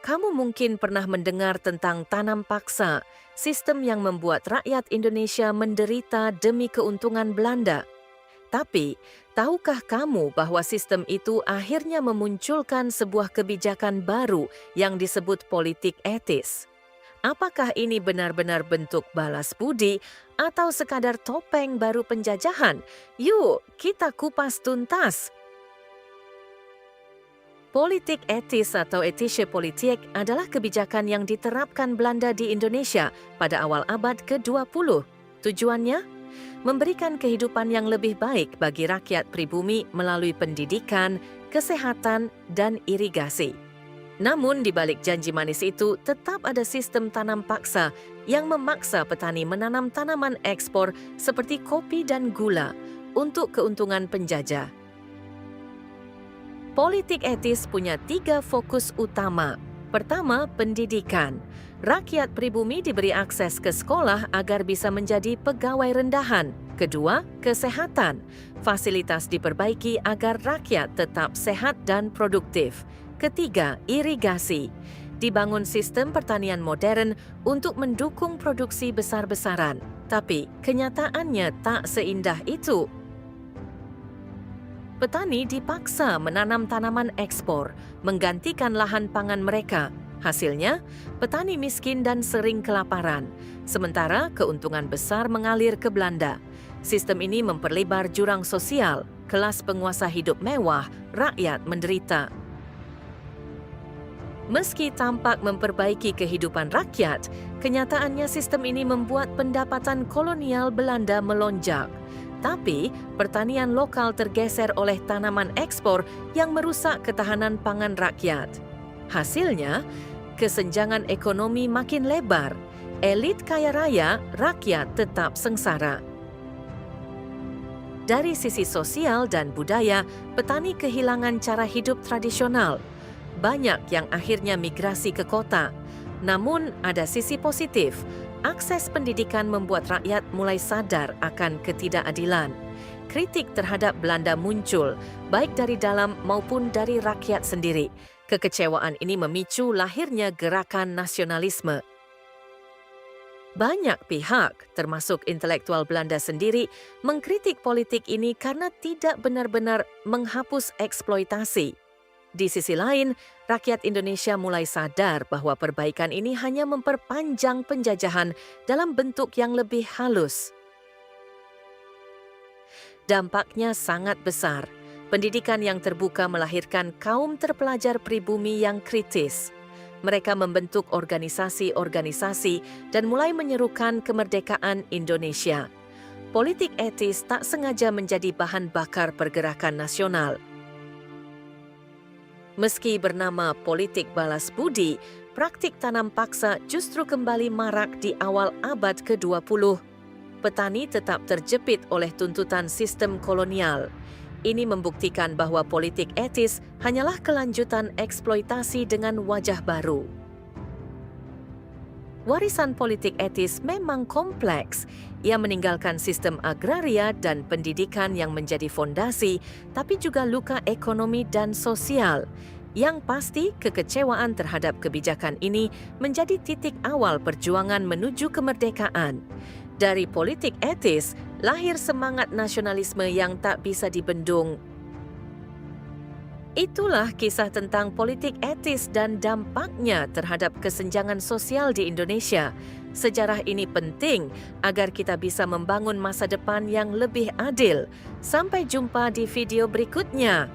Kamu mungkin pernah mendengar tentang tanam paksa, sistem yang membuat rakyat Indonesia menderita demi keuntungan Belanda. Tapi, tahukah kamu bahwa sistem itu akhirnya memunculkan sebuah kebijakan baru yang disebut politik etis? Apakah ini benar-benar bentuk balas budi atau sekadar topeng baru penjajahan? Yuk, kita kupas tuntas. Politik etis atau ethische Politik adalah kebijakan yang diterapkan Belanda di Indonesia pada awal abad ke-20. Tujuannya? Memberikan kehidupan yang lebih baik bagi rakyat pribumi melalui pendidikan, kesehatan, dan irigasi. Namun di balik janji manis itu tetap ada sistem tanam paksa yang memaksa petani menanam tanaman ekspor seperti kopi dan gula untuk keuntungan penjajah. Politik etis punya 3 fokus utama. Pertama, pendidikan. Rakyat pribumi diberi akses ke sekolah agar bisa menjadi pegawai rendahan. Kedua, kesehatan. Fasilitas diperbaiki agar rakyat tetap sehat dan produktif. Ketiga, irigasi. Dibangun sistem pertanian modern untuk mendukung produksi besar-besaran. Tapi kenyataannya tak seindah itu. Petani dipaksa menanam tanaman ekspor, menggantikan lahan pangan mereka. Hasilnya, petani miskin dan sering kelaparan. Sementara keuntungan besar mengalir ke Belanda. Sistem ini memperlebar jurang sosial, kelas penguasa hidup mewah, rakyat menderita. Meski tampak memperbaiki kehidupan rakyat, kenyataannya sistem ini membuat pendapatan kolonial Belanda melonjak. Tapi, pertanian lokal tergeser oleh tanaman ekspor yang merusak ketahanan pangan rakyat. Hasilnya, kesenjangan ekonomi makin lebar. Elit kaya raya, rakyat tetap sengsara. Dari sisi sosial dan budaya, petani kehilangan cara hidup tradisional. Banyak yang akhirnya migrasi ke kota. Namun, ada sisi positif. Akses pendidikan membuat rakyat mulai sadar akan ketidakadilan. Kritik terhadap Belanda muncul, baik dari dalam maupun dari rakyat sendiri. Kekecewaan ini memicu lahirnya gerakan nasionalisme. Banyak pihak, termasuk intelektual Belanda sendiri, mengkritik politik ini karena tidak benar-benar menghapus eksploitasi. Di sisi lain, rakyat Indonesia mulai sadar bahwa perbaikan ini hanya memperpanjang penjajahan dalam bentuk yang lebih halus. Dampaknya sangat besar. Pendidikan yang terbuka melahirkan kaum terpelajar pribumi yang kritis. Mereka membentuk organisasi-organisasi dan mulai menyerukan kemerdekaan Indonesia. Politik etis tak sengaja menjadi bahan bakar pergerakan nasional. Meski bernama politik balas budi, praktik tanam paksa justru kembali marak di awal abad ke-20. Petani tetap terjepit oleh tuntutan sistem kolonial. Ini membuktikan bahwa politik etis hanyalah kelanjutan eksploitasi dengan wajah baru. Warisan politik etis memang kompleks. Ia meninggalkan sistem agraria dan pendidikan yang menjadi fondasi, tapi juga luka ekonomi dan sosial. Yang pasti, kekecewaan terhadap kebijakan ini menjadi titik awal perjuangan menuju kemerdekaan. Dari politik etis, lahir semangat nasionalisme yang tak bisa dibendung. Itulah kisah tentang politik etis dan dampaknya terhadap kesenjangan sosial di Indonesia. Sejarah ini penting agar kita bisa membangun masa depan yang lebih adil. Sampai jumpa di video berikutnya.